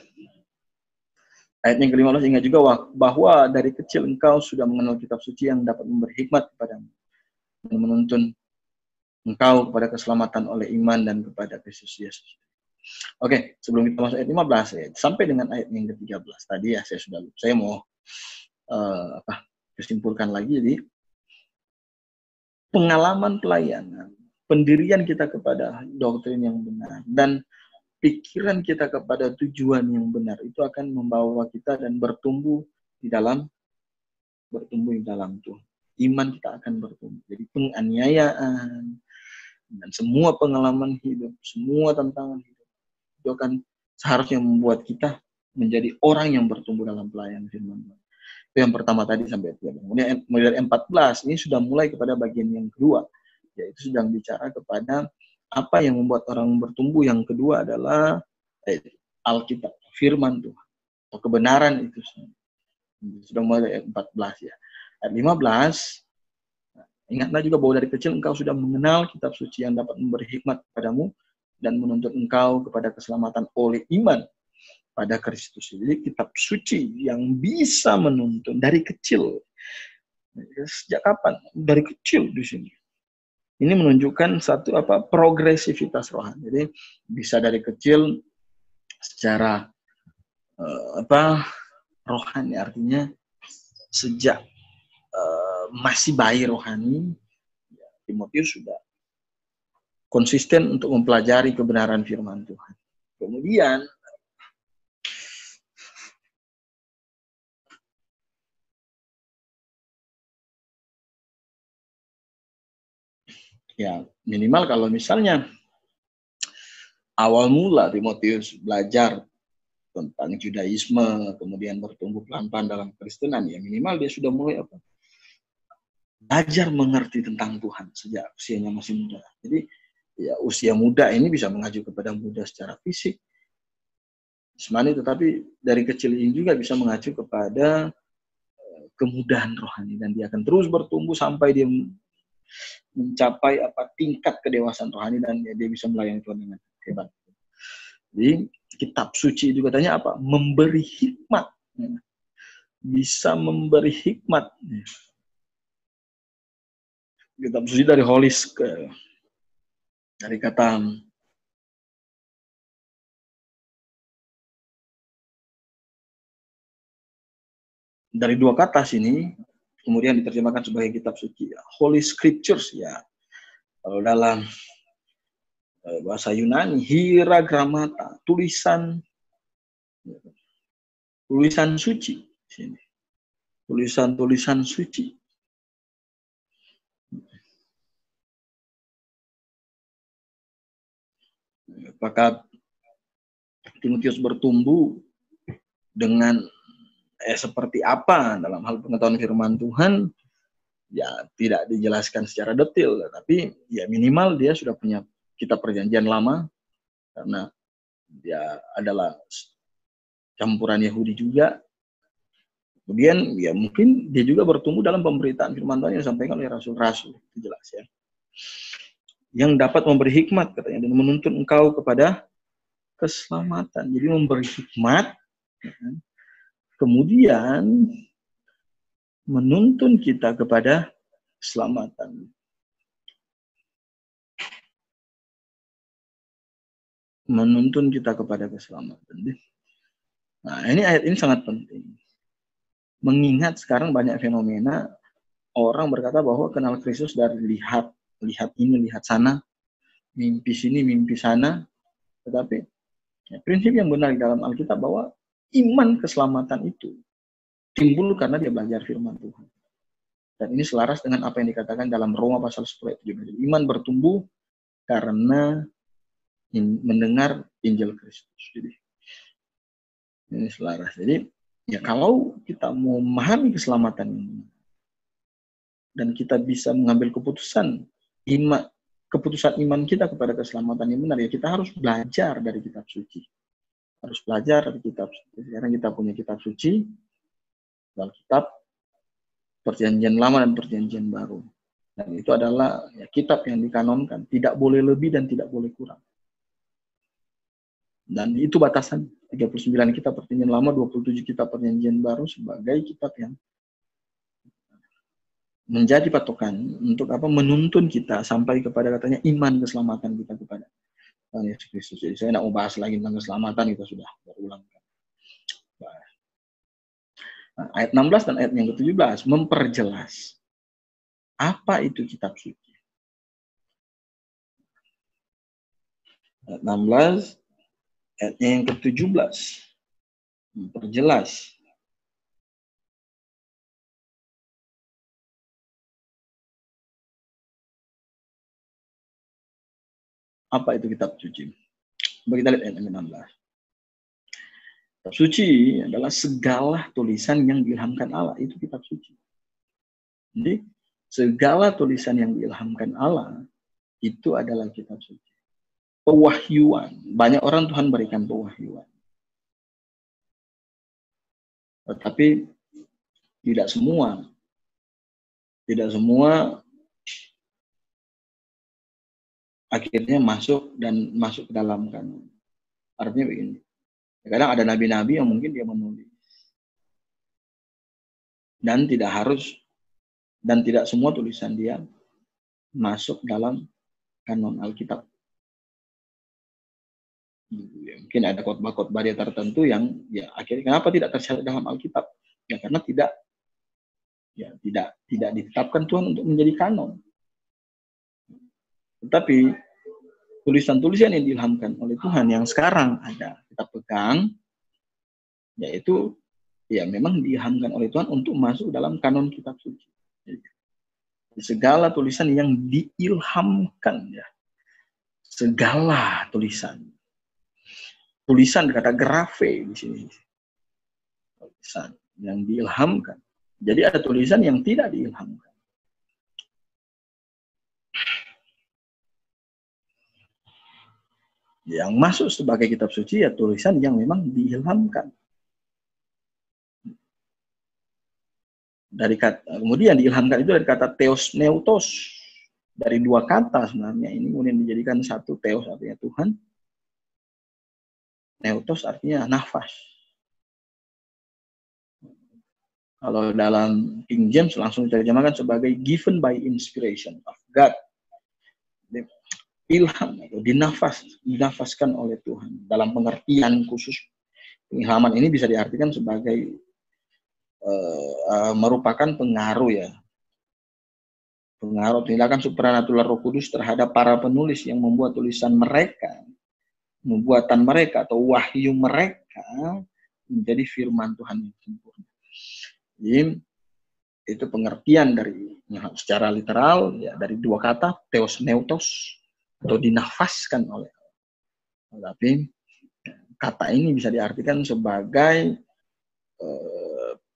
ayat yang ke-15, ingat juga bahwa dari kecil engkau sudah mengenal kitab suci yang dapat memberi hikmat kepadamu dan menuntun engkau kepada keselamatan oleh iman dan kepada Kristus Yesus. Oke, sebelum kita masuk ayat 15 sampai dengan ayat yang ke-13 tadi ya saya mau kesimpulkan lagi. Jadi pengalaman pelayanan, pendirian kita kepada doktrin yang benar dan pikiran kita kepada tujuan yang benar itu akan membawa kita dan bertumbuh di dalam Tuhan. Iman kita akan bertumbuh. Jadi penganiayaan dan semua pengalaman hidup, semua tantangan hidup itu akan seharusnya membuat kita menjadi orang yang bertumbuh dalam pelayanan firman Tuhan. Itu yang pertama tadi sampai 3. Kemudian mulai 14 ini sudah mulai kepada bagian yang kedua, yaitu sedang bicara kepada apa yang membuat orang bertumbuh. Yang kedua adalah Alkitab, firman Tuhan, atau kebenaran itu. Sudah mulai ayat 14 ya. Ayat 15, ingatlah juga bahwa dari kecil engkau sudah mengenal kitab suci yang dapat memberi hikmat kepadamu dan menuntut engkau kepada keselamatan oleh iman pada Kristus. Jadi kitab suci yang bisa menuntun dari kecil. Sejak kapan? Dari kecil di sini. Ini menunjukkan satu progresivitas rohani. Jadi bisa dari kecil secara rohani, artinya sejak masih bayi rohani, Timotius sudah konsisten untuk mempelajari kebenaran firman Tuhan. Kemudian Ya, minimal kalau misalnya awal mula Timotius belajar tentang Judaisme, kemudian bertumbuh pelan-pelan dalam Kristenan, ya minimal dia sudah mulai apa? Belajar mengerti tentang Tuhan sejak usianya masih muda. Jadi ya usia muda ini bisa mengacu kepada muda secara fisik, jasmani, tetapi dari kecil ini juga bisa mengacu kepada kemudahan rohani, dan dia akan terus bertumbuh sampai dia mencapai apa tingkat kedewasaan rohani, dan dia bisa melayani Tuhan dengan hebat. Jadi kitab suci itu katanya apa? Memberi hikmat. Bisa memberi hikmat. Kitab suci dari holis dari kata dari dua kata sini kemudian diterjemahkan sebagai kitab suci. Holy Scriptures ya. Kalau dalam bahasa Yunani, hierogramata, tulisan suci sini. Tulisan suci. Apakah Timotius bertumbuh dengan seperti apa dalam hal pengetahuan firman Tuhan? Ya tidak dijelaskan secara detail, tapi ya minimal dia sudah punya kitab perjanjian lama, karena dia adalah campuran Yahudi juga. Kemudian ya mungkin dia juga bertumbuh dalam pemberitaan firman Tuhan yang disampaikan oleh rasul-rasul, itu jelas ya. Yang dapat memberi hikmat katanya, dan menuntun engkau kepada keselamatan. Jadi memberi hikmat, kemudian menuntun kita kepada keselamatan. Menuntun kita kepada keselamatan. Nah, ini ayat ini sangat penting. Mengingat sekarang banyak fenomena orang berkata bahwa kenal Kristus dari lihat ini, lihat sana, mimpi sini, mimpi sana. Tetapi ya, prinsip yang benar di dalam Alkitab bahwa iman keselamatan itu timbul karena dia belajar firman Tuhan. Dan ini selaras dengan apa yang dikatakan dalam Roma pasal 10 ayat 17. Iman bertumbuh karena mendengar Injil Kristus. Jadi ini selaras. Jadi ya kalau kita mau memahami keselamatan ini dan kita bisa mengambil keputusan iman kita kepada keselamatan yang benar, ya kita harus belajar dari kitab suci. Harus belajar dari kitab suci. Sekarang kita punya kitab suci, Alkitab, Perjanjian Lama dan Perjanjian Baru. Dan itu adalah ya, kitab yang dikanonkan, tidak boleh lebih dan tidak boleh kurang. Dan itu batasan 39 kitab Perjanjian Lama, 27 kitab Perjanjian Baru sebagai kitab yang menjadi patokan untuk apa? Menuntun kita sampai kepada katanya iman keselamatan kita kepada Tuhan Yesus Kristus. Jadi saya tidak mau bahas lagi tentang keselamatan, kita sudah berulang. Nah, ayat 16 dan ayat yang ke-17 memperjelas apa itu kitab suci. Ayat 16 ayatnya yang ke-17 memperjelas apa itu kitab suci. Coba kita lihat ayat 16. Kitab suci adalah segala tulisan yang diilhamkan Allah, itu kitab suci. Jadi segala tulisan yang diilhamkan Allah itu adalah kitab suci. Pewahyuan, banyak orang Tuhan berikan pewahyuan. Tetapi tidak semua akhirnya masuk ke dalam kanon. Artinya begini, kadang ada nabi-nabi yang mungkin dia menulis dan tidak semua tulisan dia masuk dalam kanon Alkitab. Mungkin ada khotbah-khotbah dia tertentu yang ya akhirnya kenapa tidak tercatat dalam Alkitab? Ya karena tidak ditetapkan Tuhan untuk menjadi kanon. Tetapi tulisan-tulisan yang diilhamkan oleh Tuhan yang sekarang ada kita pegang, yaitu ya memang diilhamkan oleh Tuhan untuk masuk dalam kanon kitab suci. Segala tulisan yang diilhamkan, ya. Segala tulisan. Tulisan kata grafe di sini. Tulisan yang diilhamkan. Jadi ada tulisan yang tidak diilhamkan. Yang masuk sebagai kitab suci ya tulisan yang memang diilhamkan. Kemudian diilhamkan itu dari kata theos neutos, dari dua kata sebenarnya ini kemudian dijadikan satu. Theos artinya Tuhan, neutos artinya nafas. Kalau dalam King James langsung diterjemahkan sebagai given by inspiration of God. Ilham atau dinafaskan oleh Tuhan. Dalam pengertian khusus, pengilhaman ini bisa diartikan sebagai merupakan pengaruh, ya. Pengaruh tindakan supranatural Roh Kudus terhadap para penulis yang membuat tulisan mereka, pembuatan mereka atau wahyu mereka menjadi firman Tuhan yang sempurna. Jadi itu pengertian dari secara literal, ya, dari dua kata theos neutos atau dinafaskan oleh Allah. Tapi kata ini bisa diartikan sebagai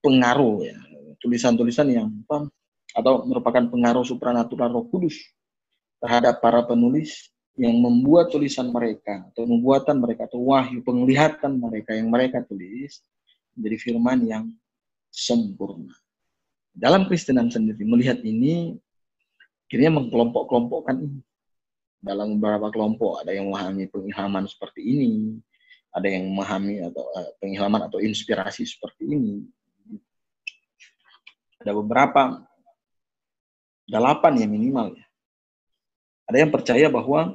pengaruh, ya, tulisan-tulisan yang atau merupakan pengaruh supranatural Roh Kudus terhadap para penulis yang membuat tulisan mereka atau pembuatan mereka atau wahyu penglihatan mereka yang mereka tulis menjadi firman yang sempurna. Dalam Kristenan sendiri melihat ini akhirnya mengkelompok-kelompokkan ini dalam beberapa kelompok. Ada yang memahami pengilhaman seperti ini, ada yang memahami atau pengilhaman atau inspirasi seperti ini. Ada beberapa, 8 ya minimal, ya. Ada yang percaya bahwa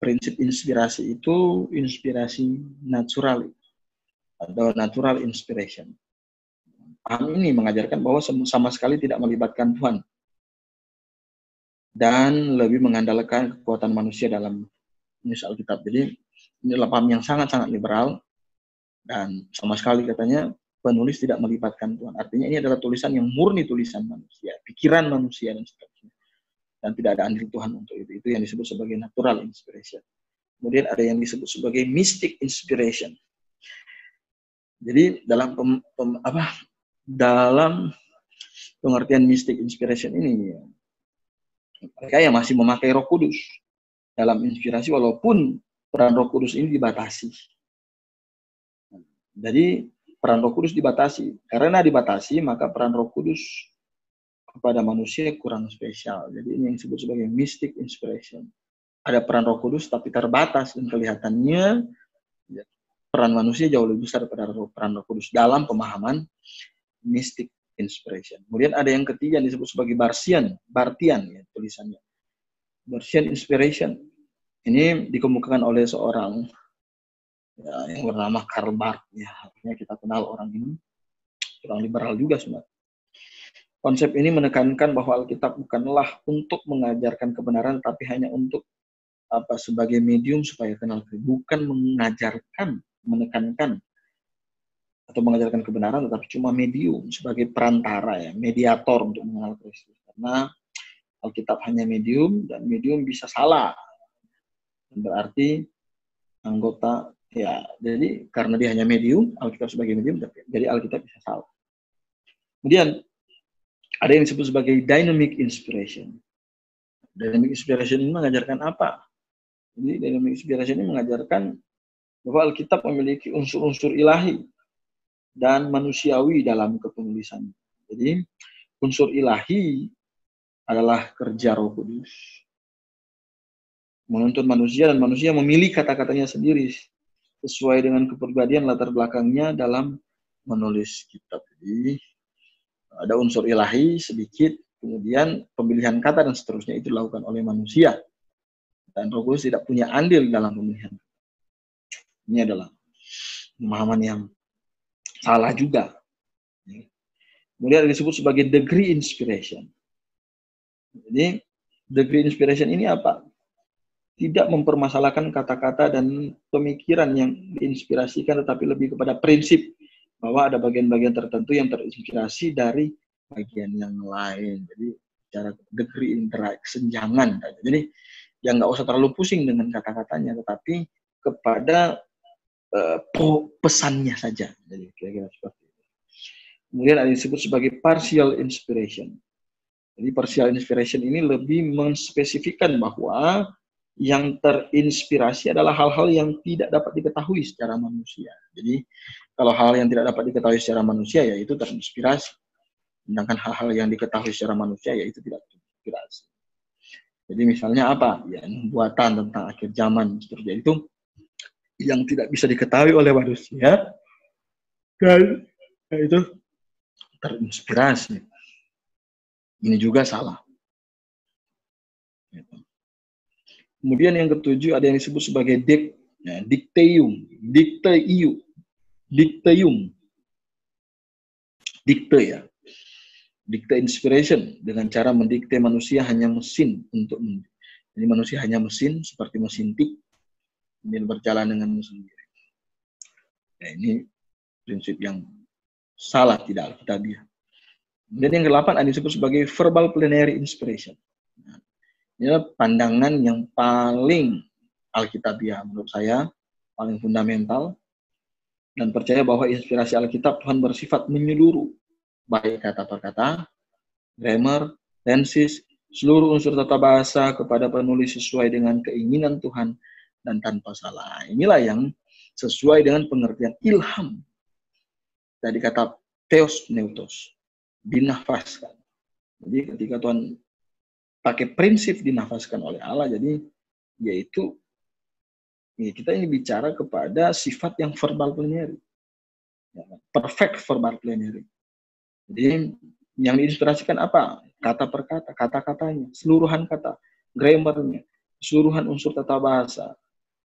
prinsip inspirasi itu inspirasi natural atau natural inspiration. Paham ini mengajarkan bahwa sama sekali tidak melibatkan Tuhan dan lebih mengandalkan kekuatan manusia dalam menulis Alkitab. Jadi ini adalah paham yang sangat-sangat liberal dan sama sekali katanya penulis tidak melibatkan Tuhan. Artinya ini adalah tulisan yang murni tulisan manusia, pikiran manusia dan seterusnya. Dan tidak ada andil Tuhan untuk itu. Itu yang disebut sebagai natural inspiration. Kemudian ada yang disebut sebagai mystic inspiration. Jadi dalam dalam pengertian mystic inspiration ini, ya, mereka yang masih memakai Roh Kudus dalam inspirasi walaupun peran Roh Kudus ini dibatasi. Jadi peran Roh Kudus dibatasi. Karena dibatasi maka peran Roh Kudus kepada manusia kurang spesial. Jadi ini yang disebut sebagai mystic inspiration. Ada peran Roh Kudus tapi terbatas dan kelihatannya ya, peran manusia jauh lebih besar daripada peran Roh Kudus dalam pemahaman mystic inspiration. Kemudian ada yang ketiga yang disebut sebagai Bartian ya tulisannya. Bartian inspiration. Ini dikemukakan oleh seorang ya, yang bernama Karl Barth. Ya, artinya kita kenal orang ini. Orang liberal juga sebenarnya. Konsep ini menekankan bahwa Alkitab bukanlah untuk mengajarkan kebenaran, tapi hanya untuk sebagai medium supaya kenal Kristus. Bukan mengajarkan, menekankan atau mengajarkan kebenaran, tetapi cuma medium sebagai perantara, ya, mediator untuk mengenal Kristus. Karena Alkitab hanya medium dan medium bisa salah. Berarti anggota, ya, jadi karena dia hanya medium, Alkitab sebagai medium, jadi Alkitab bisa salah. Kemudian ada yang disebut sebagai dynamic inspiration. Dynamic inspiration ini mengajarkan apa? Jadi dynamic inspiration ini mengajarkan bahwa Alkitab memiliki unsur-unsur ilahi dan manusiawi dalam kepenulisan. Jadi unsur ilahi adalah kerja Roh Kudus menuntun manusia dan manusia memilih kata-katanya sendiri sesuai dengan kepribadian latar belakangnya dalam menulis kitab. Jadi ada unsur ilahi sedikit, kemudian pemilihan kata dan seterusnya itu dilakukan oleh manusia. Dan Roh Kudus tidak punya andil dalam pemilihan. Ini adalah pemahaman yang salah juga. Kemudian disebut sebagai degree inspiration. Jadi degree inspiration ini apa? Tidak mempermasalahkan kata-kata dan pemikiran yang diinspirasikan, tetapi lebih kepada prinsip bahwa ada bagian-bagian tertentu yang terinspirasi dari bagian yang lain. Jadi secara degree interaction, jangan. Jadi ya nggak usah terlalu pusing dengan kata-katanya, tetapi kepada pesannya saja. Jadi kira-kira seperti itu. Kemudian ada yang disebut sebagai partial inspiration. Jadi partial inspiration ini lebih menspesifikkan bahwa yang terinspirasi adalah hal-hal yang tidak dapat diketahui secara manusia. Jadi kalau hal yang tidak dapat diketahui secara manusia, ya itu terinspirasi. Sedangkan hal-hal yang diketahui secara manusia, ya itu tidak terinspirasi. Jadi misalnya apa? Ya, buatan tentang akhir zaman seperti itu yang tidak bisa diketahui oleh manusia, dan itu terinspirasi. Ini juga salah. Kemudian yang ketujuh ada yang disebut sebagai dicteum, dicte ya, dicte inspiration, dengan cara mendikte manusia hanya mesin untuk jadi manusia hanya mesin seperti mesin tik, kemudian berjalan dengan sendiri. Ya, ini prinsip yang salah, tidak alkitabiah. Kemudian yang ke-8 ada disebut sebagai verbal plenary inspiration. Nah, ini adalah pandangan yang paling alkitabiah menurut saya, paling fundamental, dan percaya bahwa inspirasi Alkitab Tuhan bersifat menyeluruh, baik kata per kata, grammar, tenses, seluruh unsur tata bahasa kepada penulis sesuai dengan keinginan Tuhan dan tanpa salah. Inilah yang sesuai dengan pengertian ilham dari kata theos pneutos, dinafaskan. Jadi ketika Tuhan pakai prinsip dinafaskan oleh Allah, jadi yaitu ya, kita ini bicara kepada sifat yang verbal plenary, ya, perfect verbal plenary. Jadi yang diinspirasikan apa? Kata per kata, kata-katanya, seluruhan kata, grammarnya, seluruhan unsur tata bahasa.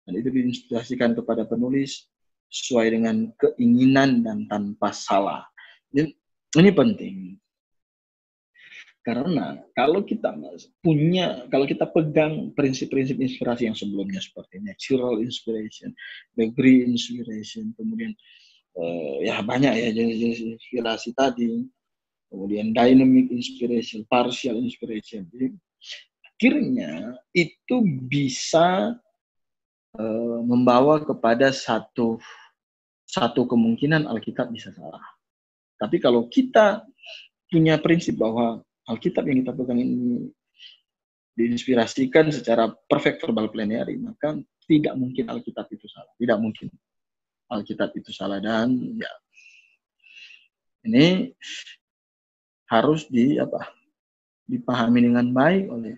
Dan itu diinspirasikan kepada penulis sesuai dengan keinginan dan tanpa salah. Ini penting. Karena kalau kita pegang prinsip-prinsip inspirasi yang sebelumnya seperti natural inspiration, degree inspiration, kemudian ya banyak ya jenis-jenis inspirasi tadi, kemudian dynamic inspiration, partial inspiration. Jadi, akhirnya itu bisa membawa kepada satu kemungkinan Alkitab bisa salah. Tapi kalau kita punya prinsip bahwa Alkitab yang kita pegang ini diinspirasikan secara perfect verbal plenary, maka tidak mungkin Alkitab itu salah. Tidak mungkin Alkitab itu salah. Dan ya, ini harus dipahami dengan baik oleh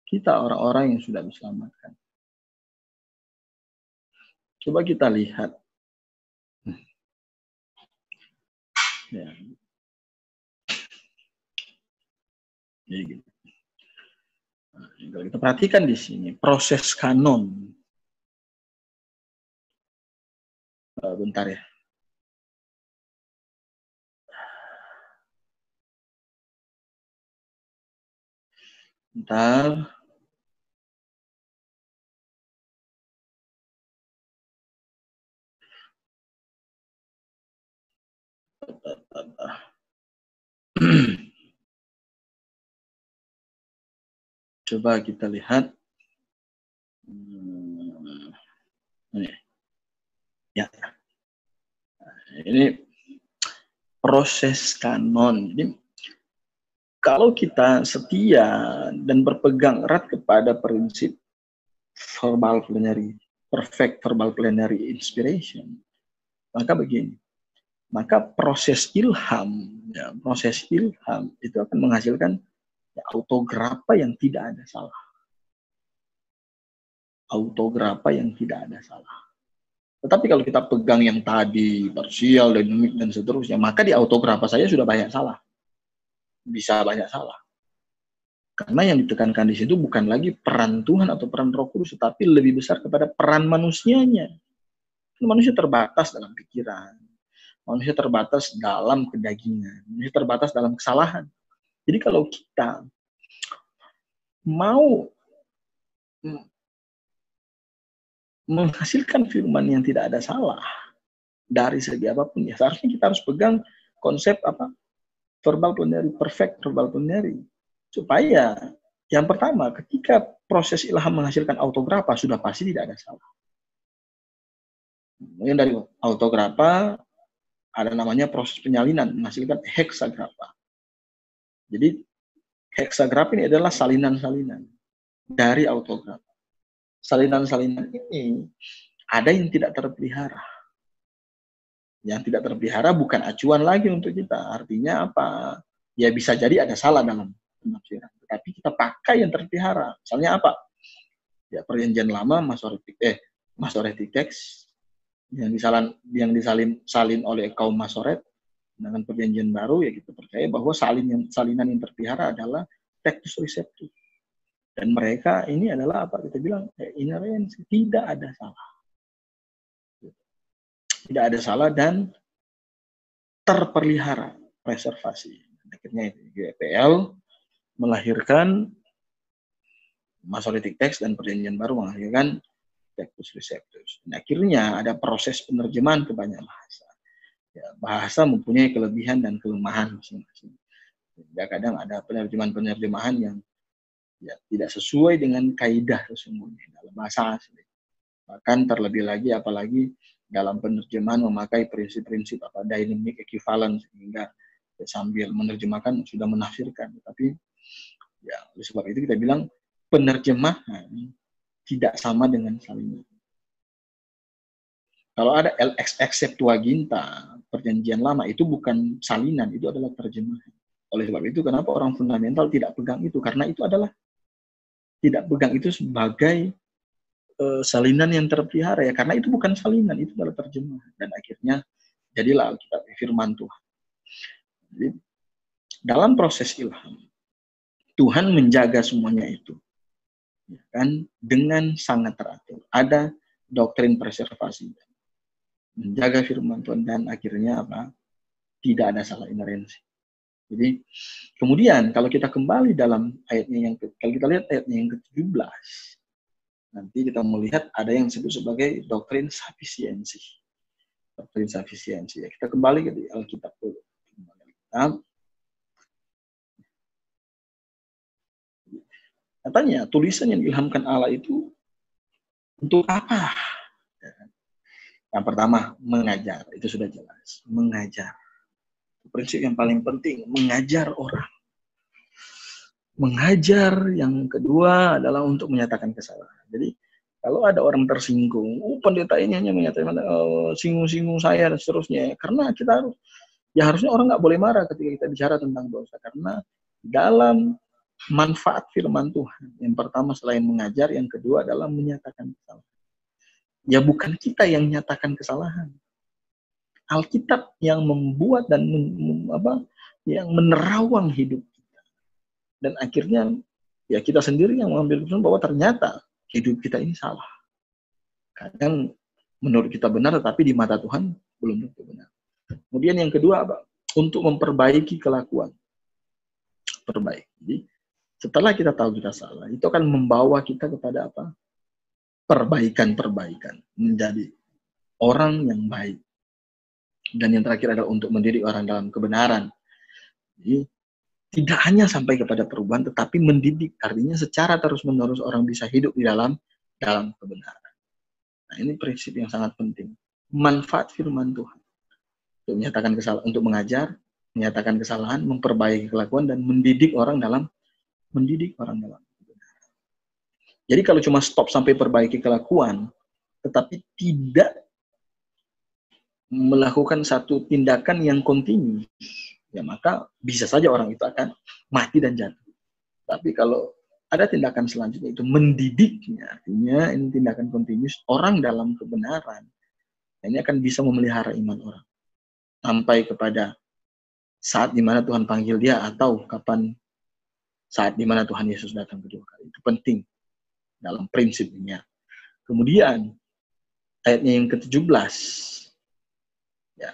kita orang-orang yang sudah diselamatkan. Coba kita lihat. Ya. Jadi gitu. Nah, kalau kita perhatikan di sini proses kanon. Bentar ya. Bentar. Coba kita lihat. Ini. Ya. Ini proses kanon. Jadi kalau kita setia dan berpegang erat kepada prinsip verbal plenary, perfect verbal plenary inspiration, maka begini. Maka proses ilham itu akan menghasilkan autografa yang tidak ada salah. Autografa yang tidak ada salah. Tetapi kalau kita pegang yang tadi, parsial, dynamic, dan seterusnya, maka di autografa saya sudah banyak salah. Bisa banyak salah. Karena yang ditekankan di situ bukan lagi peran Tuhan atau peran Roh Kudus, tetapi lebih besar kepada peran manusianya. Manusia terbatas dalam pikiran. Manusia terbatas dalam kedagingan. Manusia terbatas dalam kesalahan. Jadi kalau kita mau menghasilkan firman yang tidak ada salah dari segi apapun, ya seharusnya kita harus pegang konsep verbal plenary, perfect verbal plenary. Supaya yang pertama, ketika proses ilham menghasilkan autograpa, sudah pasti tidak ada salah. Kemudian dari autograpa ada namanya proses penyalinan menghasilkan heksagrapa. Jadi heksagrapa ini adalah salinan-salinan dari autograpa. Salinan-salinan ini ada yang tidak terpelihara. Yang tidak terpelihara bukan acuan lagi untuk kita. Artinya apa? Ya bisa jadi ada salah dalam penafsiran. Tetapi kita pakai yang terpelihara. Misalnya apa? Ya perjanjian lama Masoretic text yang disalin oleh kaum Masoret dengan perjanjian baru, ya kita percaya bahwa salinan yang terpelihara adalah Textus Receptus. Dan mereka ini adalah apa kita bilang inerensi, tidak ada salah. Tidak ada salah dan terpelihara, preservasi. Akhirnya GPL melahirkan Masoretic text dan perjanjian baru melahirkan Textus Receptus. Dan akhirnya ada proses penerjemahan ke banyak bahasa. Ya, bahasa mempunyai kelebihan dan kelemahan masing-masing. Ya, kadang ada penerjemahan-penerjemahan yang ya, tidak sesuai dengan kaidah sesungguhnya dalam bahasa asli. Bahkan terlebih lagi, apalagi dalam penerjemahan memakai prinsip-prinsip dynamic equivalence, sehingga ya, sambil menerjemahkan sudah menafsirkan. Tapi ya, oleh sebab itu kita bilang penerjemahan tidak sama dengan salinan. Kalau ada LXX Septuaginta, perjanjian lama, itu bukan salinan, itu adalah terjemahan. Oleh sebab itu, kenapa orang fundamental tidak pegang itu? Karena itu adalah tidak pegang itu sebagai salinan yang terpelihara, ya. Karena itu bukan salinan, itu adalah terjemahan. Dan akhirnya jadilah Alkitab firman Tuhan. Jadi, dalam proses ilham, Tuhan menjaga semuanya itu, ya kan, dengan sangat teratur. Ada doktrin preservasi, menjaga firman Tuhan, dan akhirnya apa? Tidak ada salah inerensi. Jadi kemudian kalau kita kembali dalam ayatnya kalau kita lihat ayatnya yang ke-17, nanti kita melihat ada yang disebut sebagai doktrin sufisiensi. Doktrin sufisiensi. Ya, kita kembali ke Alkitab dulu. Katanya tulisan yang diilhamkan Allah itu untuk apa? Yang pertama, mengajar. Itu sudah jelas. Mengajar. Prinsip yang paling penting, mengajar orang. Mengajar, yang kedua adalah untuk menyatakan kesalahan. Jadi, kalau ada orang tersinggung, pendeta ini hanya menyatakan singgung-singgung saya dan seterusnya. Karena kita harusnya orang nggak boleh marah ketika kita bicara tentang dosa. Karena dalam manfaat firman Tuhan, yang pertama selain mengajar, yang kedua adalah menyatakan kesalahan. Ya bukan kita yang menyatakan kesalahan. Alkitab yang membuat dan yang menerawang hidup kita. Dan akhirnya ya kita sendiri yang mengambil keputusan bahwa ternyata hidup kita ini salah. Kadang menurut kita benar, tetapi di mata Tuhan belum tentu benar. Kemudian yang kedua apa? Untuk memperbaiki kelakuan. Perbaiki. Jadi setelah kita tahu kita salah, itu akan membawa kita kepada apa? Perbaikan-perbaikan. Menjadi orang yang baik. Dan yang terakhir adalah untuk mendidik orang dalam kebenaran. Jadi, tidak hanya sampai kepada perubahan, tetapi mendidik. Artinya secara terus-menerus orang bisa hidup di dalam kebenaran. Nah, ini prinsip yang sangat penting. Manfaat firman Tuhan. Untuk menyatakan kesalahan, untuk mengajar, menyatakan kesalahan, memperbaiki kelakuan, dan mendidik orang dalam kebenaran. Jadi kalau cuma stop sampai perbaiki kelakuan, tetapi tidak melakukan satu tindakan yang kontinu, ya maka bisa saja orang itu akan mati dan jatuh. Tapi kalau ada tindakan selanjutnya itu mendidiknya, artinya ini tindakan kontinus orang dalam kebenaran, ini akan bisa memelihara iman orang sampai kepada saat dimana Tuhan panggil dia atau saat dimana Tuhan Yesus datang kedua kali. Itu penting dalam prinsipnya. Kemudian ayatnya yang ke-17. Ya.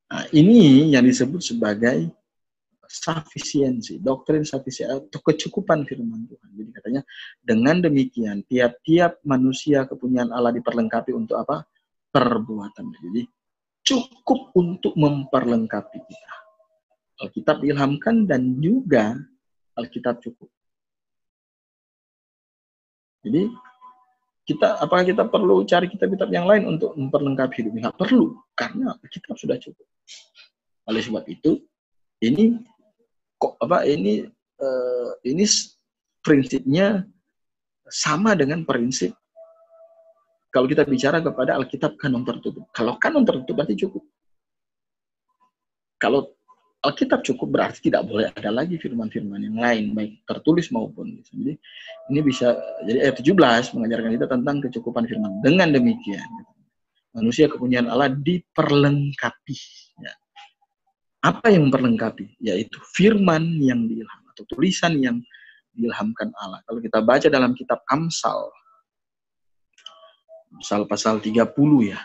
Nah, ini yang disebut sebagai sufficiency, doktrin sufficiency atau kecukupan firman Tuhan. Jadi katanya dengan demikian tiap-tiap manusia kepunyaan Allah diperlengkapi untuk apa? Perbuatan. Jadi cukup untuk memperlengkapi kita. Alkitab diilhamkan dan juga Alkitab cukup. Jadi apakah kita perlu cari kitab-kitab yang lain untuk memperlengkapi hidup? Nggak perlu, karena Alkitab sudah cukup. Oleh sebab itu, ini prinsipnya sama dengan prinsip kalau kita bicara kepada Alkitab kanon tertutup. Kalau kanon tertutup berarti cukup. Kalau Alkitab cukup berarti tidak boleh ada lagi firman-firman yang lain, baik tertulis maupun. Jadi ini bisa, jadi ayat 17 mengajarkan kita tentang kecukupan firman. Dengan demikian, manusia kepunyaan Allah diperlengkapi. Ya. Apa yang memperlengkapi? Yaitu firman yang diilham atau tulisan yang diilhamkan Allah. Kalau kita baca dalam kitab Amsal pasal 30 ya.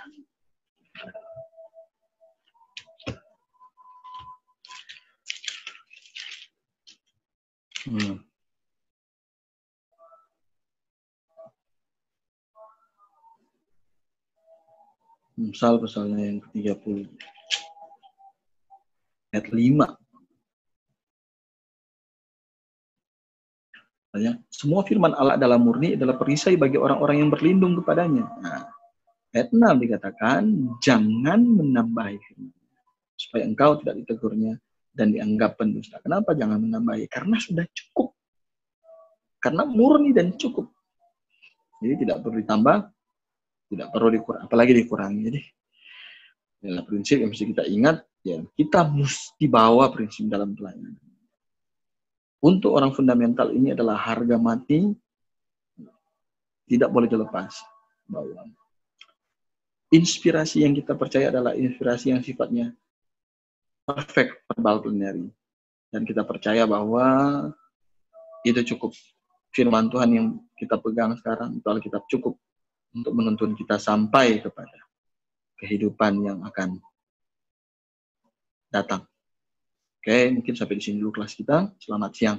Amsal pasalnya yang ke-30. Ayat 5. Semua firman Allah adalah murni, adalah perisai bagi orang-orang yang berlindung kepadanya. Nah, ayat 6 dikatakan, jangan menambahi firman, supaya engkau tidak ditegurnya dan dianggap pendusta. Kenapa jangan menambahi? Karena sudah cukup. Karena murni dan cukup. Jadi tidak perlu ditambah, tidak perlu dikurangi, apalagi dikurangi. Jadi, adalah prinsip yang mesti kita ingat, ya kita mesti bawa prinsip dalam pelayanan. Untuk orang fundamental ini adalah harga mati, tidak boleh dilepas. Bahwa inspirasi yang kita percaya adalah inspirasi yang sifatnya perfect verbal plenary. Dan kita percaya bahwa itu cukup. Firman Tuhan yang kita pegang sekarang, itu Alkitab cukup untuk menuntun kita sampai kepada kehidupan yang akan datang. Oke, mungkin sampai di sini dulu kelas kita. Selamat siang.